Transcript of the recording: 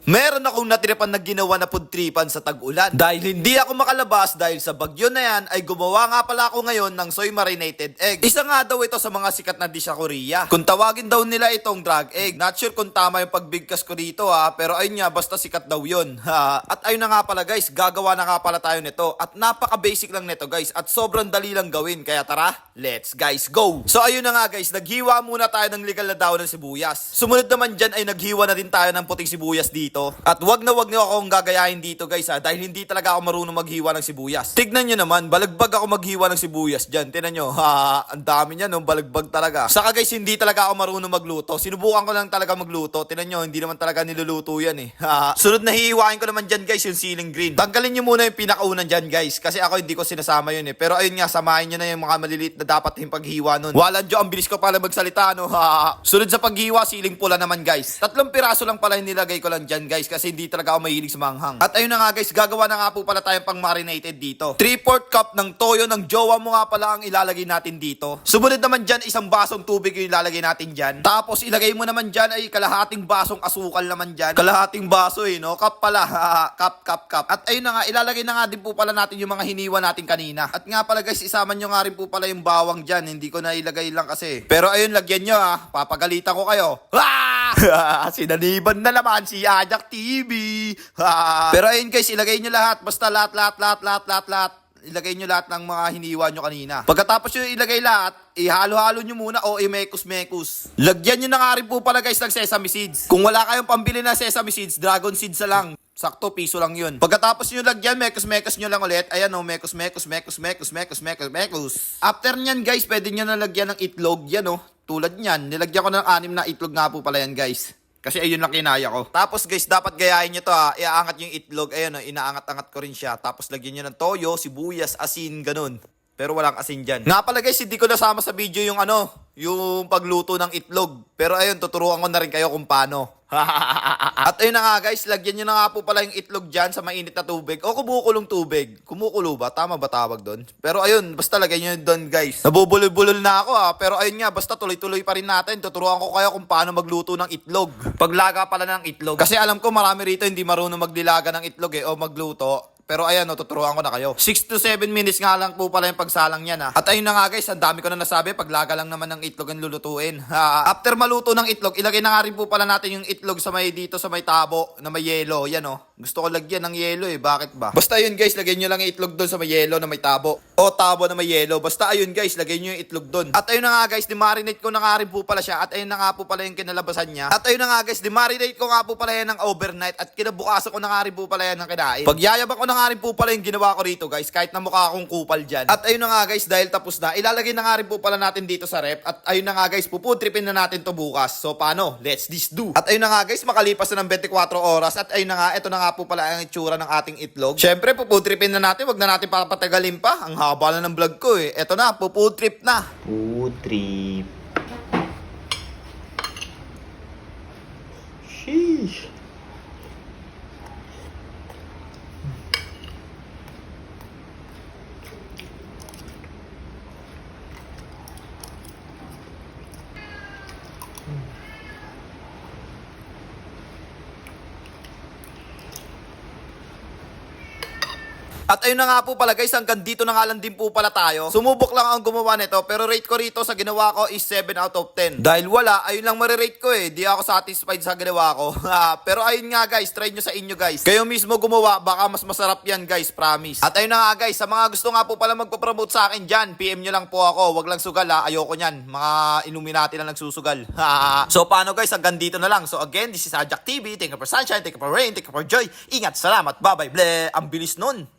Meron akong natiripan na ginawa na pudtripan sa tag-ulan. Dahil hindi ako makalabas dahil sa bagyo na yan, ay gumawa nga pala ako ngayon ng soy marinated egg. Isa nga daw ito sa mga sikat na dish sa Korea. Kung tawagin daw nila itong drag egg. Not sure kung tama yung pagbigkas ko dito pero ayun nga, basta sikat daw yun. At ayun na nga pala guys, gagawa na nga pala tayo nito. At napaka-basic lang nito guys, at sobrang dali lang gawin. Kaya tara, let's guys go! So ayun na nga guys, naghiwa muna tayo ng legal na daon ng sibuyas. Sumunod naman dyan ay naghiwa na din tayo ng puting sibuyas dito. At wag na wag niyo akong gagayahin dito guys dahil hindi talaga ako marunong maghiwa ng sibuyas. Tignan nyo naman, balagbag ako maghiwa ng sibuyas dyan. Tignan nyo, ang dami niya balagbag talaga. Saka guys, hindi talaga ako marunong magluto. Sinubukan ko lang talaga magluto. Tignan nyo, hindi naman talaga niluluto yan Sunod na hihiwain ko naman dyan guys yung ceiling green. Tanggalin nyo muna yung pinakaunan dyan guys, kasi ako hindi ko sinasama yun Pero ayun nga, samahin nyo na yung mga maliliit na dapat yung paghiwa nun. Walang dyo, ang bilis ko pala magsalita Sunod sa paghiwa, ceiling pula naman guys. 3 piraso lang pala yung nilagay ko lang dyan guys, kasi hindi talaga ako mahilig sa manghang. At ayun na nga guys, gagawa na nga po pala tayong pang marinated dito. 3/4 cup ng toyo ng jowa mo nga pala ang ilalagay natin dito. Sumunod naman dyan, isang basong tubig yung ilalagay natin dyan. Tapos ilagay mo naman dyan ay kalahating basong asukal naman dyan. Kalahating baso cup pala. Cup. At ayun na nga, ilalagay na nga din po pala natin yung mga hiniwa natin kanina. At nga pala guys, isama nyo nga rin po pala yung bawang dyan. Hindi ko na ilagay lang kasi. Pero ayun, lagyan nyo papagalitan ko kayo. Sinaniban na naman si Ajak TV. Pero ayun guys, ilagay nyo lahat. Basta lahat. Ilagay nyo lahat ng mga hiniwa nyo kanina. Pagkatapos nyo ilagay lahat, ihalo-halo nyo muna o imekos-mekos. Lagyan nyo na nga rin po pala guys ng sesame seeds. Kung wala kayong pambili na sesame seeds, dragon seeds na lang. Sakto, piso lang yun. Pagkatapos nyo lagyan, mekos-mekos nyo lang ulit. Ayan mekos-mekos. After nyan guys, pwede nyo na lagyan ng itlog. Yan tulad nyan. Nilagyan ko ng 6 na itlog nga po pala yan guys. Kasi ayun lang kinaya ko. Tapos guys, dapat gayahin nyo to Iaangat yung itlog. Ayan inaangat-angat ko rin siya. Tapos lagyan nyo ng toyo, sibuyas, asin, ganun. Pero walang asin dyan. Nga pala guys, hindi ko nasama sa video yung yung pagluto ng itlog. Pero ayun, tuturuan ko na rin kayo kung paano. At ayun na nga guys, lagyan nyo na nga po pala yung itlog dyan sa mainit na tubig o kumukulong tubig. Kumukulo ba? Tama ba tawag doon? Pero ayun, basta lagyan nyo doon guys. Nabubulol-bulol na ako pero ayun nga, basta tuloy-tuloy pa rin natin. Tuturuan ko kayo kung paano magluto ng itlog. Paglaga pala ng itlog. Kasi alam ko marami rito hindi marunong magdilaga ng itlog o magluto. Pero ayan, tuturuan ko na kayo. 6 to 7 minutes nga lang po pala yung pagsalang yan At ayun na nga guys, ang dami ko na nasabi, paglaga lang naman ng itlog ang lulutuin. After maluto ng itlog, ilagay na nga rin po pala natin yung itlog sa dito sa may tabo na may yelo. Yan Gusto ko lagyan ng yelo bakit ba? Basta ayun guys, lagay nyo lang yung itlog doon sa may yelo na may tabo. O tabo na may yelo. Basta ayun guys, lagay nyo yung itlog doon. At ayun na nga guys, di-marinate ko na nga rin po pala siya. At ayun na nga po pala yung kinalabasan niya. At ayun na nga guys, di-marinate ko nga po pala yan ng overnight. At kinabukasan ko na nga rin po pala yan ng kinain. Pagyayabang ko na nga rin po pala yung ginawa ko rito guys, kahit na mukha akong kupal dyan. At ayun na nga guys, dahil tapos na, ilalagay na nga rin po pala natin dito sa rep. At ayun na nga guys, pupudripin na natin to bukas. So paano? Let's this do. At ayun na nga guys, makalipas na ng 24 oras. At ayun na nga, ito na nga po pala ang itsura ng ating itlog. Syempre, pupudripin na natin. Wag na natin papatagalin pa. Ang haba na ng vlog ko Ito na, pupudrip na. Pudrip. Sheesh. At ayun na nga po pala guys, hanggang dito na nga lang din po pala tayo. Sumubok lang ang gumawa nito, pero rate ko rito sa ginawa ko is 7 out of 10. Dahil wala, ayun lang marirate ko Di ako satisfied sa ginawa ko. Pero ayun nga guys, try nyo sa inyo guys. Kayo mismo gumawa, baka mas masarap yan guys, promise. At ayun na nga guys, sa mga gusto nga po pala magpo-promote sa akin dyan, PM nyo lang po ako. Wag lang sugal ayoko nyan. Mga Illuminati na nagsusugal. So paano guys, hanggang dito na lang. So again, this is Ajak TV. Thank you for sunshine, thank you for rain, thank you for joy. Ingat, salamat, bye bye, ble. Ang bilis nun.